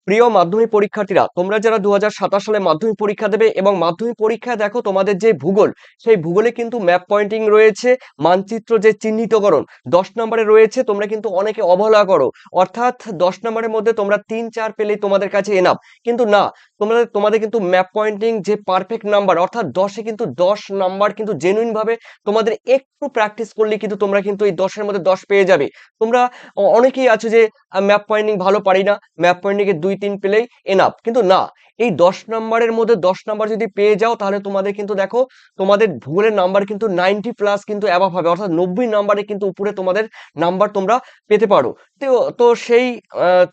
প্রিয় মাধ্যমিক পরীক্ষার্থীরা, তোমরা যারা 2027 সালে মাধ্যমিক পরীক্ষা দেবে এবং মাধ্যমিক পরীক্ষায় দেখো তোমাদের যে ভূগোল, সেই ভূগোলে কিন্তু ম্যাপ পয়েন্টিং রয়েছে, মানচিত্র যে চিহ্নিতকরণ 10 নম্বরে রয়েছে। তোমরা কিন্তু অনেকে অবহেলা করো, অর্থাৎ 10 নম্বরের মধ্যে তোমরা 3-4 পেলেই তোমাদের কাছে এনাফ, কিন্তু না। তোমাদের কিন্তু ম্যাপ পয়েন্টিং যে পারফেক্ট নাম্বার, অর্থাৎ 10-এ কিন্তু 10 নাম্বার কিন্তু জেনুইন ভাবে তোমাদের একটু প্র্যাকটিস করলে কিন্তু তোমরা কিন্তু এই 10-এর মধ্যে 10 পেয়ে যাবে। তোমরা অনেকেই আছো যে ম্যাপ পয়েন্টিং ভালো পারি না, ম্যাপ পয়েন্টিং এ 2-3 পেলেই এনাফ, কিন্তু না। এই 10 নম্বরের মধ্যে 10 নাম্বার যদি পেয়ে যাও, তাহলে তোমাদের কিন্তু দেখো তোমাদের ভূগোলের নাম্বার কিন্তু 90 প্লাস কিন্তু অ্যাভাব হবে, অর্থাৎ 90 নাম্বারে কিন্তু উপরে তোমাদের নাম্বার তোমরা পেতে পারো। তো তো সেই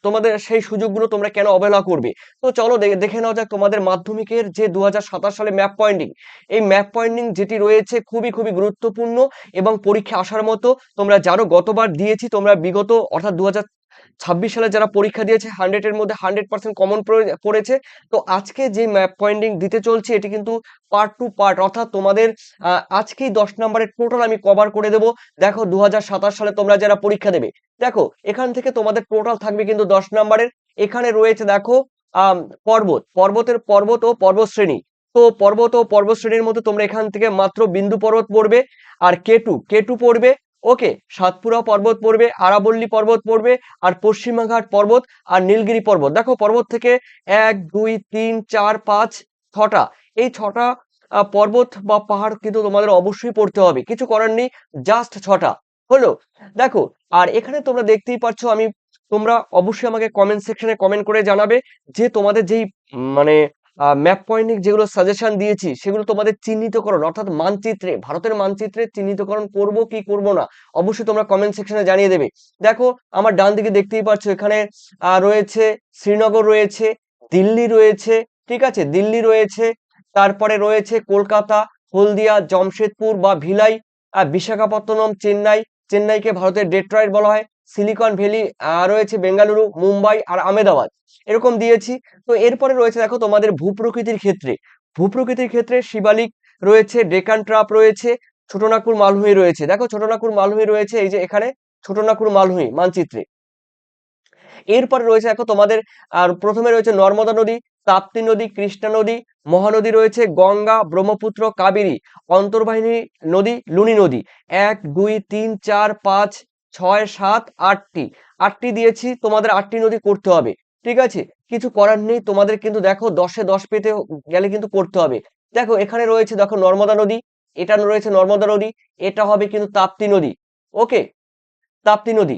তোমাদের সেই সুযোগগুলো তোমরা কেন অবহেলা করবে? তো চলো দেখে নেওয়া যাক তোমাদের মাধ্যমিকের যে 2027 সালে ম্যাপ পয়েন্টিং। এই ম্যাপ পয়েন্টিং যেটি রয়েছে খুবই খুবই গুরুত্বপূর্ণ এবং পরীক্ষা আসার মতো। তোমরা জানো গতবার দিয়েছি, তোমরা বিগত অর্থাৎ 2026 সালে যারা পরীক্ষা দিয়েছে 100 এর মধ্যে 100% কমন পড়েছে। তো আজকে যে ম্যাপ পয়েন্টিং দিতে চলছে এটি কিন্তু পার্ট টু পার্ট, অর্থাৎ তোমাদের আজকেই 10 নম্বরের টোটাল আমি কভার করে দেব। দেখো 2027 সালে তোমরা যারা পরীক্ষা দেবে, দেখো এখান থেকে তোমাদের টোটাল থাকবে কিন্তু 10 নম্বরের। এখানে রয়েছে দেখো পর্বত ও পর্বত শ্রেণী। তো পর্বত ও পর্বত শ্রেণীর মধ্যে তোমরা এখান থেকে মাত্র বিন্দু পর্বত পড়বে, আর কেটু পড়বে। ওকে, সাতপুরা পর্বত পড়বে, আরাবল্লী পর্বত পড়বে, আর পশ্চিমাঘাট পর্বত, আর নীলগিরি পর্বত। দেখো পর্বত থেকে 1 2 3 4 5 6টা, এই 6টা পর্বত বা পাহাড় কিন্তু তোমাদের অবশ্যই পড়তে হবে, কিছু করার নেই, জাস্ট 6টা হলো। দেখো আর এখানে তোমরা দেখতেই পাচ্ছ, তোমরা অবশ্যই আমাকে কমেন্ট সেকশনে কমেন্ট করে জানাবে যে তোমাদের যেই মানে ম্যাপ পয়েন্টিং যেগুলো সাজেশন দিয়েছি সেগুলো তোমাদের চিহ্নিতকরণ, অর্থাৎ মানচিত্রে, ভারতের মানচিত্রে চিহ্নিতকরণ করব কি করব না, অবশ্যই তোমরা কমেন্ট সেকশনে জানিয়ে দেবে। দেখো আমার ডান দিকে দেখতেই পাচ্ছ, এখানে রয়েছে শ্রীনগর, রয়েছে দিল্লি, রয়েছে ঠিক আছে, দিল্লি রয়েছে, তারপরে রয়েছে কলকাতা, হলদিয়া, জামশেদপুর বা ভিলাই, বিশাখাপত্তনম, চেন্নাইকে ভারতের ডেট্রয়েট বলা হয়, সিলিকন ভ্যালি রয়েছে বেঙ্গালুরু, মুম্বাই আর আহমেদাবাদ, এরকম দিয়েছি। তো এরপরে রয়েছে দেখো তোমাদের ভূপ্রকৃতির ক্ষেত্রে শিবালিক রয়েছে, ডেকান ট্রাপ রয়েছে, ছোটনাগপুর মালভূমি রয়েছে। দেখো ছোটনাগপুর মালভূমি রয়েছে, এই যে এখানে ছোটনাগপুর মালভূমি মানচিত্রে। এরপরে রয়েছে দেখো তোমাদের প্রথমে রয়েছে নর্মদা নদী, তাপ্তি নদী, কৃষ্ণা নদী, মহানদী রয়েছে, গঙ্গা, ব্রহ্মপুত্র, কাবেরী, অন্তর্বাহিনী নদী, লুনি নদী। 1 2 3 4 5 6 7 8টি দিয়েছি, তোমাদের 8টি নদী করতে হবে, ঠিক আছে, কিছু করার নেই। তোমাদের কিন্তু দেখো 10-এ 10 পেতে গেলে কিন্তু করতে হবে। দেখো এখানে রয়েছে, দেখো নর্মদা নদী, এটা রয়েছে নর্মদা নদী, এটা হবে কিন্তু তাপ্তি নদী। ওকে, তাপ্তি নদী।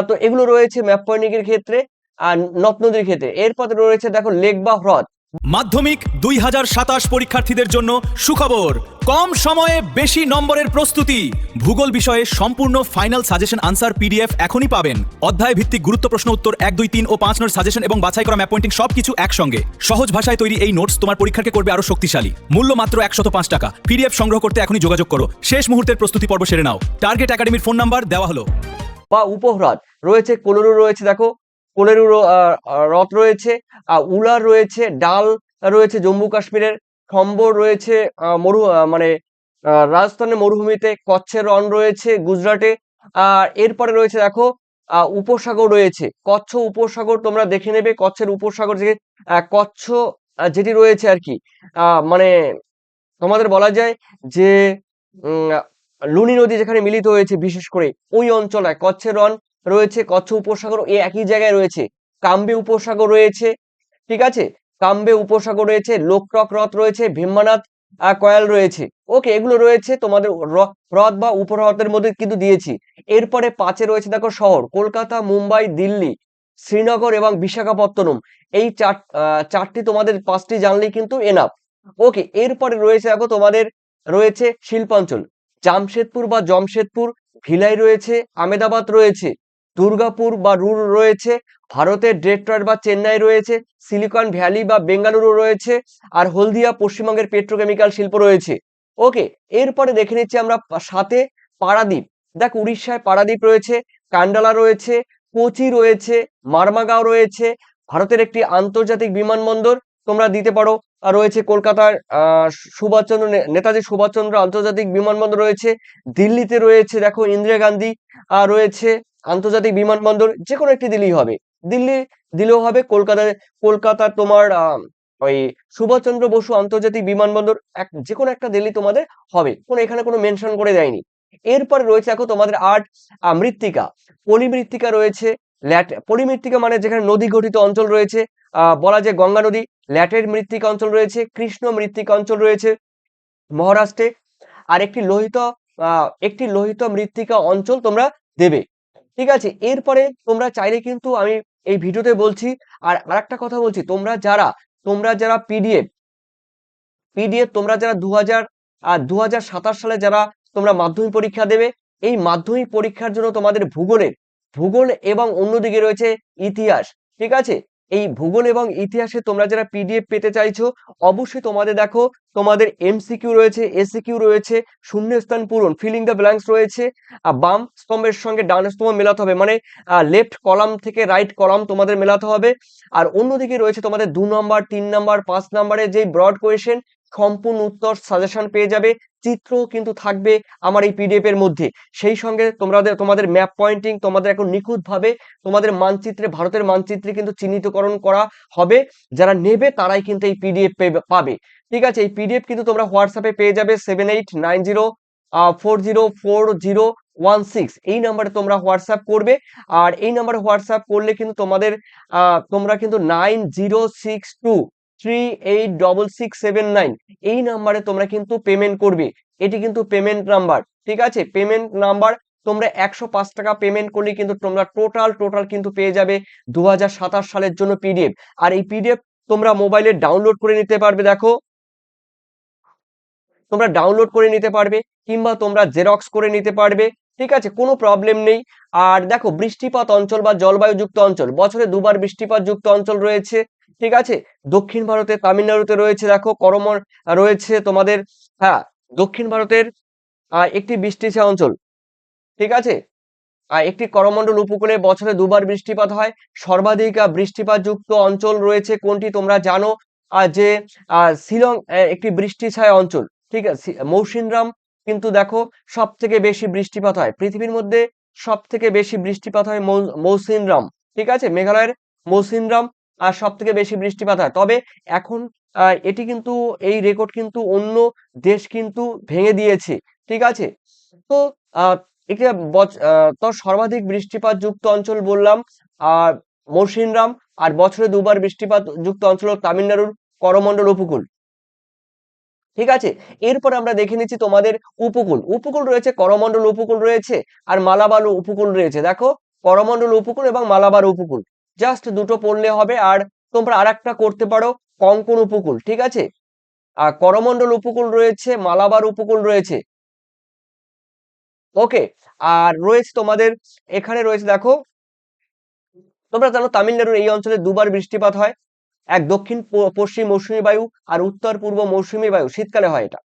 তো এগুলো রয়েছে ম্যাপ পয়েন্টিং এর ক্ষেত্রে আর নদ নদীর ক্ষেত্রে। এরপর রয়েছে দেখো লেক বা হ্রদ। মাধ্যমিক 2027 পরীক্ষার্থীদের জন্য সুখবর, কম সময়ে বেশি নম্বরের প্রস্তুতি। ভূগোল বিষয়ে সম্পূর্ণ ফাইনাল সাজেশন আনসার পিডিএফ এখনই পাবেন। অধ্যায় ভিত্তিক গুরুত্ব প্রশ্ন উত্তর 1 2 3 ও 5 নম্বর সাজেশন এবং বাছাই করা ম্যাপ পয়েন্টিং সবকিছু একসঙ্গে। সহজ ভাষায় তৈরি এই নোটস তোমার পরীক্ষাকে করবে আরো শক্তিশালী। মূল্য মাত্র 105 টাকা। পিডিএফ সংগ্রহ করতে এখনই যোগাযোগ করো। শেষ মুহূর্তের প্রস্তুতি পর্ব সেরে নাও। টার্গেট একাডেমির ফোন নাম্বার দেওয়া হলো। বা উপহ্রদ রয়েছে, কোলেরু রয়েছে, দেখো কোলেরু হ্রদ রয়েছে, উলার রয়েছে, ডাল রয়েছে জম্মু কাশ্মীরের, সম্বর রয়েছে মানে রাজস্থানের মরুভূমিতে, কচ্ছের রণ রয়েছে গুজরাটে। আর এরপরে রয়েছে দেখো উপসাগর রয়েছে, কচ্ছ উপসাগর, তোমরা দেখে নেবে কচ্ছের উপসাগর থেকে কচ্ছ যেটি রয়েছে আর কি, মানে তোমাদের বলা যায় যে উম লুনি নদী যেখানে মিলিত হয়েছে, বিশেষ করে ওই অঞ্চলে কচ্ছের রণ রয়েছে, কচ্ছ উপসাগর এই একই জায়গায় রয়েছে, কাম্বে উপসাগর রয়েছে, ঠিক আছে, কাম্বে উপসাগর রয়েছে, লোকটক হ্রদ রয়েছে, ভীমনাথ কয়াল রয়েছে। ওকে, এগুলো রয়েছে তোমাদের হ্রদ বা উপহ্রদের মধ্যে কিন্তু দিয়েছি। এরপরে 5-এ রয়েছে দেখো শহর, কলকাতা, মুম্বাই, দিল্লি, শ্রীনগর এবং বিশাখাপত্তনম। এই চারটি তোমাদের 5টি জানলেই কিন্তু এনাফ। ওকে, এরপরে রয়েছে দেখো তোমাদের রয়েছে শিল্পাঞ্চল, জামশেদপুর বা জমশেদপুর, ভিলাই রয়েছে, আমেদাবাদ রয়েছে, দুর্গাপুর বা রুর রয়েছে, ভারতের ডেট্রয়েট বা চেন্নাই রয়েছে, সিলিকন ভ্যালি বা বেঙ্গালুরু রয়েছে, আর হলদিয়া পশ্চিমবঙ্গের পেট্রোকেমিক্যাল শিল্প রয়েছে। ওকে, এরপরে দেখে নিচ্ছি আমরা সাথে পারাদ্বীপ। দেখ উড়িষ্যায় পারাদ্বীপ রয়েছে, কান্ডালা রয়েছে, কোচি রয়েছে, মারমাগাঁও রয়েছে, ভারতের একটি আন্তর্জাতিক বিমানবন্দর তোমরা দিতে পারো। আর রয়েছে কলকাতার নেতাজি সুভাষচন্দ্র আন্তর্জাতিক বিমানবন্দর রয়েছে, দিল্লিতে রয়েছে দেখো ইন্দিরা গান্ধী রয়েছে আন্তর্জাতিক বিমানবন্দর, যে কোনো একটি দিল্লি হবে। দিল্লি দিলেও হবে। কলকাতা তোমার ওই সুভাষচন্দ্র বসু আন্তর্জাতিক বিমানবন্দর যে কোনো একটা দিলেই তোমাদের হবে, এখানে কোনো মেনশন করে দেয়নি। এরপরে রয়েছে দেখো তোমাদের আর্ট মৃত্তিকা, পলিমৃত্তিকা রয়েছে। পলিমৃত্তিকা মানে যেখানে নদী গঠিত অঞ্চল রয়েছে, বলা যায় গঙ্গা নদী। ল্যাটের মৃত্তিকা অঞ্চল রয়েছে, কৃষ্ণ মৃত্তিকা অঞ্চল রয়েছে মহারাষ্ট্রে। আর একটি লোহিত মৃত্তিকা অঞ্চল তোমরা দেবে। ঠিক আছে, এরপরে তোমরা চাইলে কিন্তু আমি এই ভিডিওতে বলছি, আর আরেকটা কথা বলছি, তোমরা যারা পিডিএফ তোমরা যারা 2027 সালে যারা তোমরা মাধ্যমিক পরীক্ষা দেবে, এই মাধ্যমিক পরীক্ষার জন্য তোমাদের ভূগোল এবং অন্যদিকে রয়েছে ইতিহাস। ঠিক আছে, এই ভূগোল এবং ইতিহাসে তোমরা যারা পিডিএফ পেতে চাইছো, অবশ্যই তোমাদের দেখো তোমাদের এমসিকিউ রয়েছে, এসিকিউ রয়েছে, শূন্যস্থান পূরণ ফিলিং দ্য ব্ল্যাঙ্কস রয়েছে। বাম স্তম্ভের সঙ্গে ডান স্তম্ভ মেলাতে হবে, মানে লেফট কলাম থেকে রাইট কলাম তোমাদের মেলাতে হবে। আর অন্যদিকে রয়েছে তোমাদের 2 নম্বর, 3 নম্বর, 5 নম্বরের যে ব্রড কোয়েশ্চেন, সম্পূর্ণ উত্তর সাজেশন পেয়ে যাবে। চিত্র কিন্তু থাকবে আমার এই পিডিএফ এর মধ্যে। সেই সঙ্গে তোমাদের ম্যাপ পয়েন্টিং তোমাদের এখন নিখুঁত ভাবে তোমাদের মানচিত্রে, ভারতের মানচিত্রে কিন্তু চিহ্নিতকরণ করা হবে। যারা নেবে তারাই কিন্তু এই পিডিএফ পাবে। ঠিক আছে, এই পিডিএফ কিন্তু তোমরা হোয়াটসঅ্যাপে পেয়ে যাবে 7890404016 এই নাম্বারে তোমরা হোয়াটসঅ্যাপ করবে। আর এই নাম্বারে হোয়াটসঅ্যাপ করলে কিন্তু তোমরা কিন্তু 9062386679 এই নাম্বারে তোমরা কিন্তু পেমেন্ট করবে। এটি কিন্তু পেমেন্ট নাম্বার। ঠিক আছে, পেমেন্ট নাম্বার। তোমরা 105 টাকা পেমেন্ট করলে কিন্তু তোমরা টোটাল কিন্তু পেয়ে যাবে 2027 সালের জন্য পিডিএফ। আর এই পিডিএফ তোমরা মোবাইলে ডাউনলোড করে নিতে পারবে। দেখো, তোমরা ডাউনলোড করে নিতে পারবে কিংবা তোমরা জেরক্স করে নিতে পারবে। ঠিক আছে, কোনো প্রবলেম নেই। আর দেখো, বৃষ্টিপাত অঞ্চল বা জলবায়ুযুক্ত অঞ্চল, বছরে 2বার বৃষ্টিপাত যুক্ত অঞ্চল রয়েছে। ঠিক আছে, দক্ষিণ ভারতে তামিলনাড়ুতে রয়েছে, দেখো রয়েছে তোমাদের। হ্যাঁ, দক্ষিণ ভারতের একটি বৃষ্টিছায়া অঞ্চল। ঠিক আছে, একটি করমণ্ডল উপকূলে বছরে 2বার বৃষ্টিপাত হয়। সর্বাধিক বৃষ্টিপাত যুক্ত অঞ্চল রয়েছে কোনটি তোমরা জানো, যে শিলং একটি বৃষ্টিছায়া অঞ্চল। ঠিক আছে, মৌসিনরাম কিন্তু দেখো সব থেকে বেশি বৃষ্টিপাত হয় পৃথিবীর মধ্যে, সব থেকে বেশি বৃষ্টিপাত হয় মৌসিনরাম। ঠিক আছে, মেঘালয়ের মৌসিনরাম আর সব থেকে বেশি বৃষ্টিপাত হয়। তবে এখন এটি কিন্তু, এই রেকর্ড কিন্তু অন্য দেশ কিন্তু ভেঙে দিয়েছে। ঠিক আছে, তো আহ এটা তো সর্বাধিক বৃষ্টিপাত যুক্ত অঞ্চল বললাম আর মৌসিনরাম, আর বছরে 2বার বৃষ্টিপাত যুক্ত অঞ্চল তামিলনাড়ুর করমণ্ডল উপকূল। ঠিক আছে, এরপর আমরা দেখে নিচ্ছি তোমাদের উপকূল রয়েছে, করমণ্ডল উপকূল রয়েছে আর মালাবার উপকূল রয়েছে। দেখো, করমণ্ডল উপকূল এবং মালাবার উপকূল জাস্ট দুটো পড়লে হবে। আর তোমরা আরেকটা করতে পারো, কঙ্কন উপকূল। ঠিক আছে, আর করমণ্ডল উপকূল রয়েছে, মালাবার উপকূল রয়েছে। ওকে, আর রয়েছে তোমাদের এখানে রয়েছে, দেখো তোমরা জানো তামিলনাড়ুর এই অঞ্চলে 2বার বৃষ্টিপাত হয়, এক দক্ষিণ পশ্চিম মৌসুমী বায়ু আর উত্তর পূর্ব মৌসুমী বায়ু, শীতকালে হয় এটা।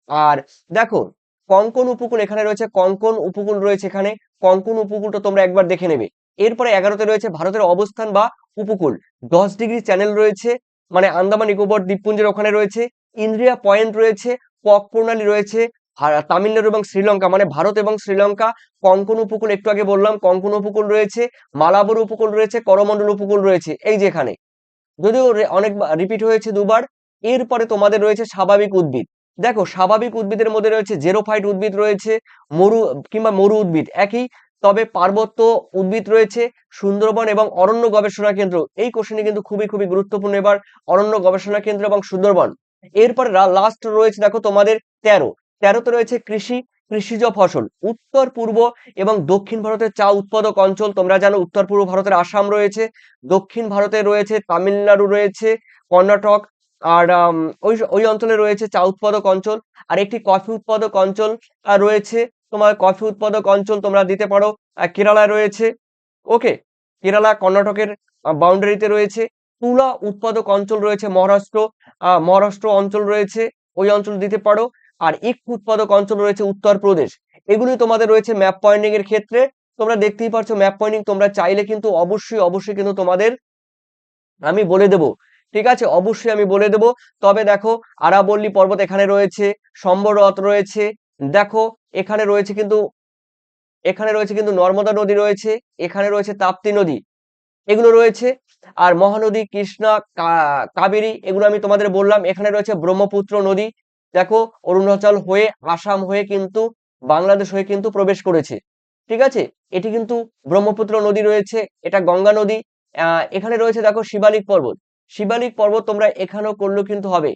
আর দেখো, কঙ্কন উপকূল এখানে রয়েছে, কঙ্কন উপকূল রয়েছে এখানে, কঙ্কন উপকূলটা তোমরা একবার দেখে নেবে। এরপরে 11তে রয়েছে ভারতের অবস্থান বা উপকূল, 10 ডিগ্রি চ্যানেল রয়েছে, মানে আন্দামান নিকোবর দ্বীপপুঞ্জের ওখানে রয়েছে। ইন্দ্রিয়া পয়েন্ট রয়েছে, কক প্রণালী রয়েছে, তামিলনাড়ু এবং শ্রীলঙ্কা, মানে ভারত এবং শ্রীলঙ্কা। কঙ্কন উপকূল একটু আগে বললাম, কঙ্কন উপকূল রয়েছে, মালাবার উপকূল রয়েছে, করমণ্ডল উপকূল রয়েছে এই যে এখানে, যদিও অনেক রিপিট হয়েছে 2বার। এরপরে তোমাদের রয়েছে স্বাভাবিক উদ্ভিদ। দেখো, স্বাভাবিক উদ্ভিদের মধ্যে রয়েছে জেরোফাইট উদ্ভিদ রয়েছে, মরু উদ্ভিদ একই, তবে পার্বত্য উদ্ভিদ রয়েছে, সুন্দরবন এবং অরণ্য গবেষণা কেন্দ্র। এই কোশ্চেনে কিন্তু খুবই খুবই গুরুত্বপূর্ণ এবার, অরণ্য গবেষণা কেন্দ্র এবং সুন্দরবন। এরপর লাস্ট রয়েছে দেখো তোমাদের 13তে রয়েছে কৃষিজ ফসল, উত্তর পূর্ব এবং দক্ষিণ ভারতের চা উৎপাদক অঞ্চল। তোমরা জানো উত্তর পূর্ব ভারতের আসাম রয়েছে, দক্ষিণ ভারতে রয়েছে তামিলনাড়ু রয়েছে, কর্ণাটক, আর ওই অঞ্চলে রয়েছে চা উৎপাদক অঞ্চল। আর একটি কফি উৎপাদক অঞ্চল রয়েছে, তোমার কফি উৎপাদক অঞ্চল তোমরা দিতে পারো কেরালায় রয়েছে। ওকে, কেরালা কর্ণাটকের বাউন্ডারিতে রয়েছে। তুলা উৎপাদক অঞ্চল রয়েছে মহারাষ্ট্র অঞ্চল রয়েছে, ওই অঞ্চল দিতে পারো। আর ইক্ষ উৎপাদক অঞ্চল রয়েছে উত্তরপ্রদেশ। এগুলি তোমাদের রয়েছে ম্যাপ পয়েন্টিং এর ক্ষেত্রে। তোমরা দেখতেই পারছো ম্যাপ পয়েন্টিং তোমরা চাইলে কিন্তু অবশ্যই কিন্তু তোমাদের আমি বলে দেব। ঠিক আছে, অবশ্যই আমি বলে দেব। তবে দেখো, আরাবল্লী পর্বত এখানে রয়েছে, সম্বরত রয়েছে, দেখো এখানে রয়েছে কিন্তু নর্মদা নদী রয়েছে, এখানে রয়েছে তাপ্তি নদী। এগুলো রয়েছে। আর মহানদী কৃষ্ণা, কাবেরী এগুলো আমি তোমাদের বললাম। এখানে রয়েছে ব্রহ্মপুত্র নদী, দেখো অরুণাচল হয়ে আসাম হয়ে কিন্তু বাংলাদেশ হয়ে কিন্তু প্রবেশ করেছে, ঠিক আছে। এটি কিন্তু ব্রহ্মপুত্র নদী রয়েছে, এটা গঙ্গা নদী। এখানে রয়েছে দেখো শিবালিক পর্বত। শিবালিক পর্বত তোমরা এখানেও করলেও কিন্তু হবে।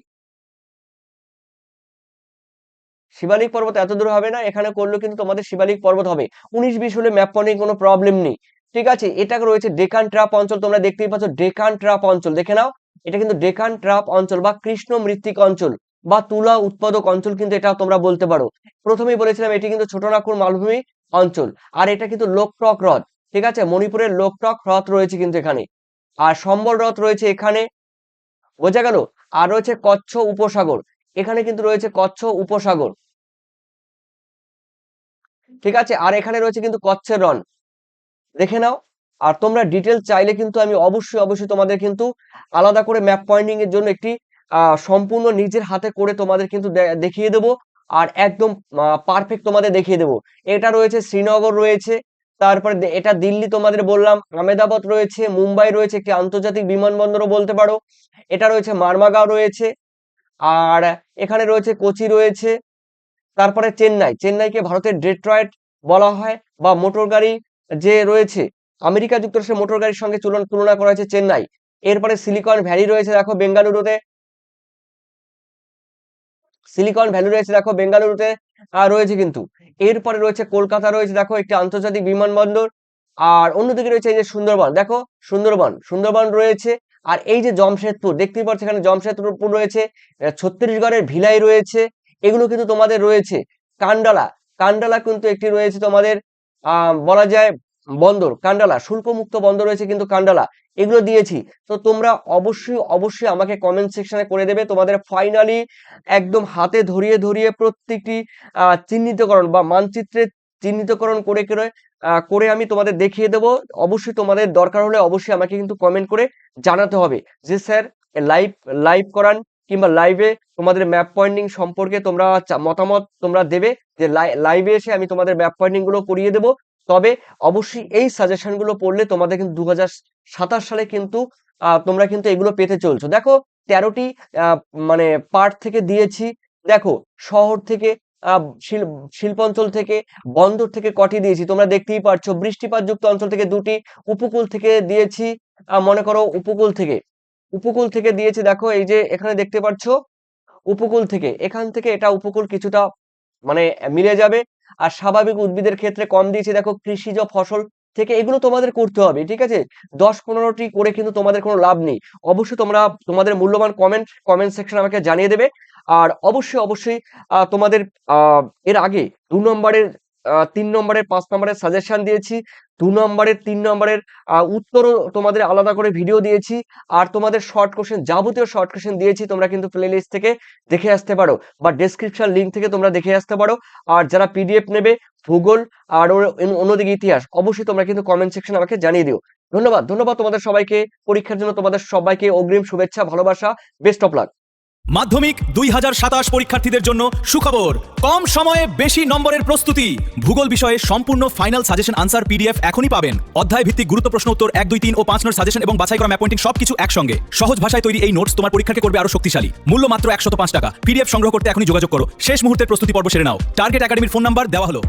শিবালিক পর্বত এত দূর হবে না, এখানে করলেও কিন্তু তোমাদের শিবালিক পর্বত হবে। 19-20 হলে ম্যাপ পয়েন্টিং কোনো প্রবলেম নেই, ঠিক আছে। এটা রয়েছে ডেকান ট্রাপ অঞ্চল, তোমরা দেখতেই পাচ্ছ ডেকান ট্রাপ অঞ্চল, দেখে নাও। এটা কিন্তু ডেকান ট্রাপ অঞ্চল বা কৃষ্ণ মৃত্তিক অঞ্চল বা তুলা উৎপাদক অঞ্চল কিন্তু এটা তোমরা বলতে পারো। প্রথমেই বলেছিলাম এটি কিন্তু ছোটনাগপুর মালভূমি অঞ্চল। আর এটা কিন্তু লোকটক হ্রদ, ঠিক আছে, মণিপুরের লোকটক হ্রদ রয়েছে কিন্তু এখানে। আর সম্বল হ্রদ রয়েছে এখানে, বোঝা গেল। আর রয়েছে কচ্ছ উপসাগর, এখানে কিন্তু রয়েছে কচ্ছ উপসাগর, ঠিক আছে। আর এখানে রয়েছে কিন্তু কচ্ছের রন, দেখে নাও। আর তোমরা ডিটেলস চাইলে কিন্তু আমি অবশ্যই অবশ্যই তোমাদের কিন্তু আলাদা করে ম্যাপ পয়েন্টিং এর জন্য একটি সম্পূর্ণ নিজের হাতে করে তোমাদের কিন্তু দেখিয়ে দেবো। আর একদম পারফেক্ট তোমাদের দেখিয়ে দেবো। এটা রয়েছে শ্রীনগর রয়েছে, তারপরে এটা দিল্লি তোমাদের বললাম, আহমেদাবাদ রয়েছে, মুম্বাই রয়েছে একটি আন্তর্জাতিক বিমানবন্দরও বলতে পারো। এটা রয়েছে মারমাগাঁও রয়েছে, আর এখানে রয়েছে কোচি রয়েছে। তারপরে চেন্নাই, চেন্নাইকে ভারতের ডেট্রয়েট বলা হয়, বা মোটর গাড়ি যে রয়েছে আমেরিকা যুক্তরাষ্ট্রের মোটর গাড়ির সঙ্গে তুলনা করা হয়েছে চেন্নাই। এরপরে সিলিকন ভ্যালি রয়েছে দেখো বেঙ্গালুরুতে, সিলিকন ভ্যালি রয়েছে দেখো বেঙ্গালুরুতে রয়েছে কিন্তু। এরপরে রয়েছে কলকাতা রয়েছে দেখো একটি আন্তর্জাতিক বিমানবন্দর। আর অন্যদিকে রয়েছে এই যে সুন্দরবন, দেখো সুন্দরবন রয়েছে। আর এই যে জামশেদপুর দেখতেই পাচ্ছ, এখানে জামশেদপুর রয়েছে, ছত্তিশগড়ের ভিলাই রয়েছে, এগুলো কিন্তু তোমাদের রয়েছে। কান্ডালা কিন্তু একটি রয়েছে তোমাদের বলা যায় বন্দর, কান্ডালা শুল্কমুক্ত বন্দর রয়েছে কিন্তু কান্ডালা, এগুলো দিয়েছি। তো তোমরা অবশ্যই অবশ্যই আমাকে কমেন্ট সেকশনে করে দেবে তোমাদের ফাইনালি একদম হাতে ধরিয়ে ধরিয়ে প্রত্যেকটি চিহ্নিতকরণ বা মানচিত্রে চিহ্নিতকরণ করে করে করে আমি তোমাদের দেখিয়ে দেবো। অবশ্যই তোমাদের দরকার হলে অবশ্যই আমাকে কিন্তু কমেন্ট করে জানাতে হবে যে স্যার লাইভ করান, কিংবা লাইভে তোমাদের ম্যাপ পয়েন্টিং সম্পর্কে তোমরা মতামত তোমরা দেবে, যে লাইভে এসে আমি তোমাদের ম্যাপ পয়েন্টিং গুলো করিয়ে দেবো। তবে অবশ্যই এই সাজেশন গুলো পড়লে তোমাদের কিন্তু 2027 সালে কিন্তু তোমরা কিন্তু এগুলো পেতে চলছো। দেখো 13টি মানে পার্ট থেকে দিয়েছি, দেখো শহর থেকে শিল্পাঞ্চল থেকে বন্দর থেকে কটি দিয়েছি তোমরা দেখতেই পারছো। বৃষ্টিপাত যুক্ত অঞ্চল থেকে 2টি, উপকূল থেকে দিয়েছি মনে করো উপকূল থেকে দিয়েছি, দেখো এই যে এখানে দেখতে পাচ্ছ উপকূল থেকে, এখান থেকে এটা উপকূল কিছুটা মানে মিলে যাবে। আর স্বাভাবিক উদ্ভিদের ক্ষেত্রে কম দিয়েছি দেখো কৃষিজ ফসল থেকে, এগুলো তোমাদের করতে হবে, ঠিক আছে। 10-15টি করে কিন্তু তোমাদের কোনো লাভ নেই। অবশ্যই তোমরা তোমাদের মূল্যবান কমেন্ট সেকশন আমাকে জানিয়ে দেবে। আর অবশ্যই তোমাদের এর আগে 2 নম্বরের 3 নম্বরের 5 নম্বরের সাজেশন দিয়েছি, 2 নম্বরের 3 নম্বরের উত্তরও তোমাদের আলাদা করে ভিডিও দিয়েছি। আর তোমাদের শর্ট কোশ্চেন, যাবতীয় শর্ট কোশ্চেন দিয়েছি, তোমরা কিন্তু প্লেলিস্ট থেকে দেখে আসতে পারো বা ডেসক্রিপশন লিংক থেকে তোমরা দেখে আসতে পারো। আর যারা পিডিএফ নেবে ভূগোল আর অন্যদিকে ইতিহাস, অবশ্যই তোমরা কিন্তু কমেন্ট সেকশন আমাকে জানিয়ে দিও। ধন্যবাদ তোমাদের সবাইকে। পরীক্ষার জন্য তোমাদের সবাইকে অগ্রিম শুভেচ্ছা, ভালোবাসা, বেস্ট অফ লাক। মাধ্যমিক 2027 পরীক্ষার্থীদের জন্য সুখবর, কম সময়ে বেশি নম্বরের প্রস্তুতি। ভূগোল বিষয়ে সম্পূর্ণ ফাইনাল সাজেশন আনসার পিডিএফ এখনই পাবেন। অধ্যায় ভিত্তিক গুরুত্ব প্রশ্ন উত্তর 1, 2, 3 ও 5 নম্বর সাজেশন এবং বাছাই করা ম্যাপ পয়েন্টিং সবকিছু একসঙ্গে। সহজ ভাষায় তৈরি এই নোটস তোমার পরীক্ষাকে করবে আরো শক্তিশালী। মূল্য মাত্র 105 টাকা। পিডিএফ সংগ্রহ করতে এখনই যোগাযোগ করো। শেষ মুহূর্তের প্রস্তুতি পর্ব সেরে নাও। টার্গেট একাডেমির ফোন নাম্বার দেওয়া হলো।